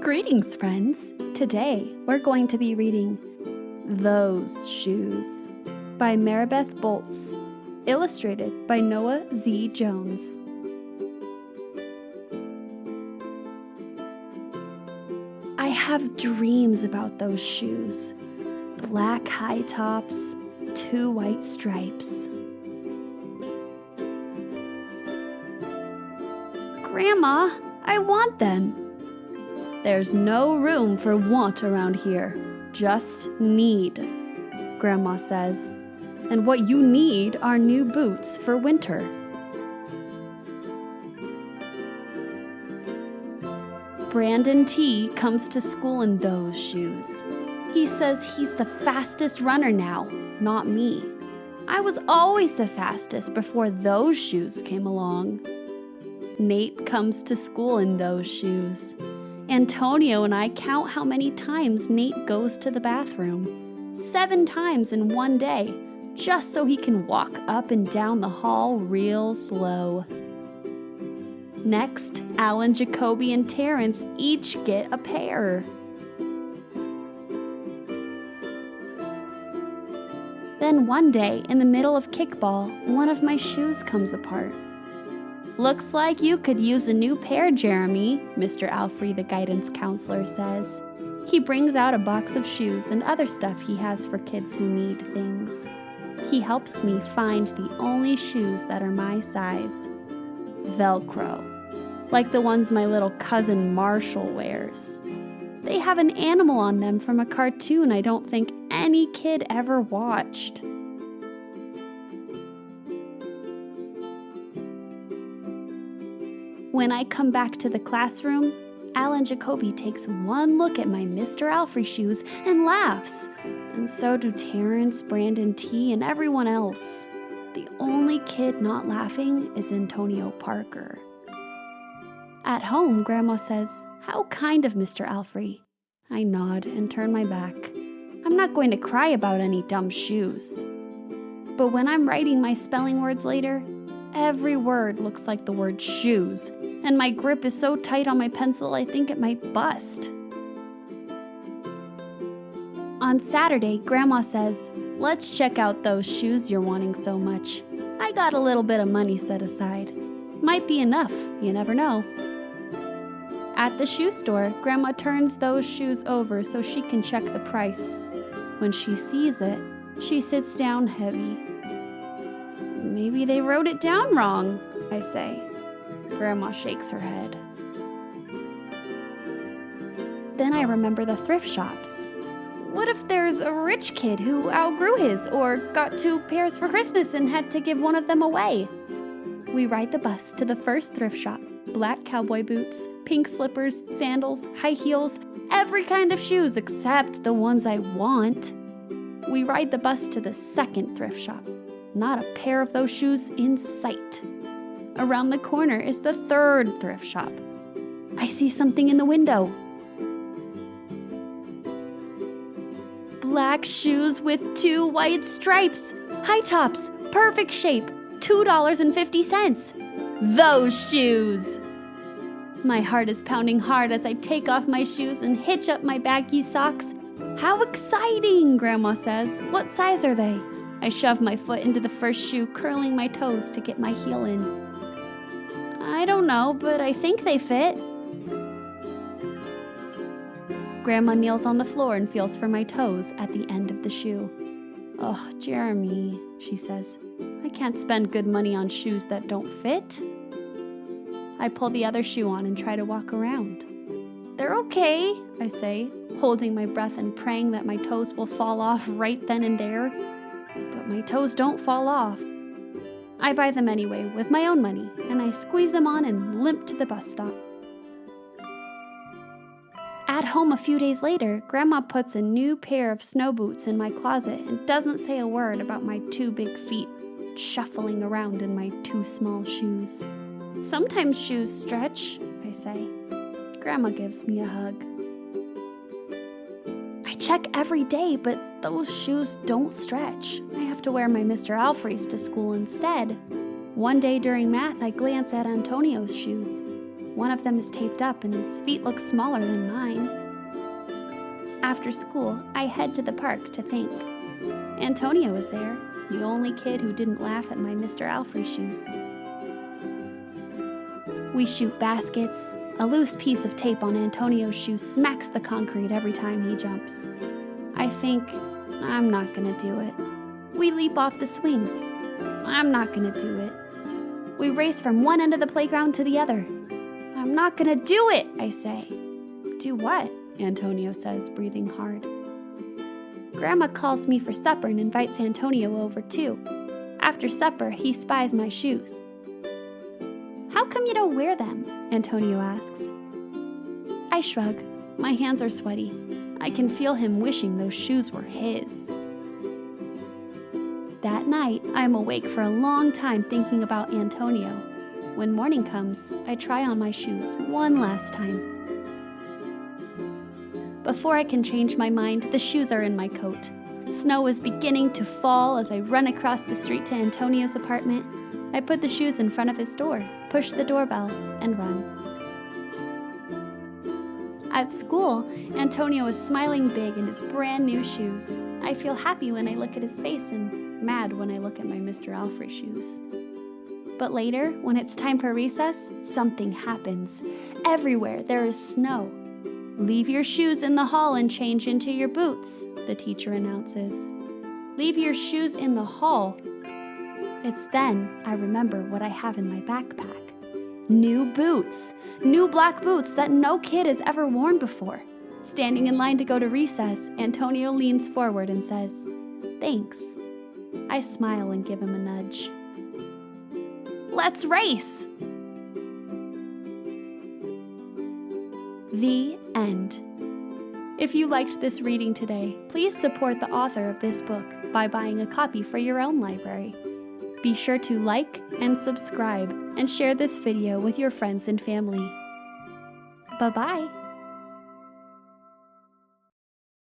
Greetings, friends! Today, we're going to be reading Those Shoes by Maribeth Boelts, illustrated by Noah Z. Jones. I have dreams about those shoes. Black high tops, 2 white stripes. Grandma, I want them. There's no room for want around here, just need, Grandma says. And what you need are new boots for winter. Brandon T. comes to school in those shoes. He says he's the fastest runner now, not me. I was always the fastest before those shoes came along. Nate comes to school in those shoes. Antonio and I count how many times Nate goes to the bathroom. 7 times in one day, just so he can walk up and down the hall real slow. Next, Alan, Jacoby, and Terrence each get a pair. Then one day, in the middle of kickball, one of my shoes comes apart. Looks like you could use a new pair, Jeremy, Mr. Alfrey, the guidance counselor, says. He brings out a box of shoes and other stuff he has for kids who need things. He helps me find the only shoes that are my size. Velcro, like the ones my little cousin Marshall wears. They have an animal on them from a cartoon I don't think any kid ever watched. When I come back to the classroom, Alan Jacoby takes one look at my Mr. Alfrey shoes and laughs. And so do Terrence, Brandon T., and everyone else. The only kid not laughing is Antonio Parker. At home, Grandma says, "How kind of Mr. Alfrey." I nod and turn my back. I'm not going to cry about any dumb shoes. But when I'm writing my spelling words later, every word looks like the word shoes, and my grip is so tight on my pencil I think it might bust. On Saturday, Grandma says, "Let's check out those shoes you're wanting so much. I got a little bit of money set aside. Might be enough, you never know." At the shoe store, Grandma turns those shoes over so she can check the price. When she sees it, she sits down heavy. "Maybe they wrote it down wrong," I say. Grandma shakes her head. Then I remember the thrift shops. What if there's a rich kid who outgrew his or got 2 pairs for Christmas and had to give one of them away? We ride the bus to the first thrift shop. Black cowboy boots, pink slippers, sandals, high heels, every kind of shoes except the ones I want. We ride the bus to the second thrift shop. Not a pair of those shoes in sight. Around the corner is the third thrift shop. I see something in the window. Black shoes with 2 white stripes. High tops, perfect shape, $2.50. Those shoes! My heart is pounding hard as I take off my shoes and hitch up my baggy socks. How exciting, Grandma says. What size are they? I shove my foot into the first shoe, curling my toes to get my heel in. I don't know, but I think they fit. Grandma kneels on the floor and feels for my toes at the end of the shoe. "Oh, Jeremy," she says, "I can't spend good money on shoes that don't fit." I pull the other shoe on and try to walk around. "They're okay," I say, holding my breath and praying that my toes will fall off right then and there. But my toes don't fall off. I buy them anyway with my own money, and I squeeze them on and limp to the bus stop. At home a few days later, Grandma puts a new pair of snow boots in my closet and doesn't say a word about my 2 big feet shuffling around in my 2 small shoes. "Sometimes shoes stretch," I say. Grandma gives me a hug. I check every day, but those shoes don't stretch. I have to wear my Mr. Alfrey's to school instead. One day during math, I glance at Antonio's shoes. One of them is taped up and his feet look smaller than mine. After school, I head to the park to think. Antonio is there, the only kid who didn't laugh at my Mr. Alfrey shoes. We shoot baskets. A loose piece of tape on Antonio's shoe smacks the concrete every time he jumps. I think, I'm not gonna do it. We leap off the swings. I'm not gonna do it. We race from one end of the playground to the other. I'm not gonna do it, I say. Do what? Antonio says, breathing hard. Grandma calls me for supper and invites Antonio over too. After supper, he spies my shoes. How come you don't wear them? Antonio asks. I shrug. My hands are sweaty. I can feel him wishing those shoes were his. That night, I am awake for a long time thinking about Antonio. When morning comes, I try on my shoes one last time. Before I can change my mind, the shoes are in my coat. Snow is beginning to fall as I run across the street to Antonio's apartment. I put the shoes in front of his door, push the doorbell, and run. At school, Antonio is smiling big in his brand new shoes. I feel happy when I look at his face and mad when I look at my Mr. Alfrey shoes. But later, when it's time for recess, something happens. Everywhere there is snow. Leave your shoes in the hall and change into your boots, the teacher announces. Leave your shoes in the hall. It's then I remember what I have in my backpack. New boots. New black boots that no kid has ever worn before. Standing in line to go to recess, Antonio leans forward and says, "Thanks." I smile and give him a nudge. Let's race! The end. If you liked this reading today, please support the author of this book by buying a copy for your own library. Be sure to like and subscribe and share this video with your friends and family. Bye-bye.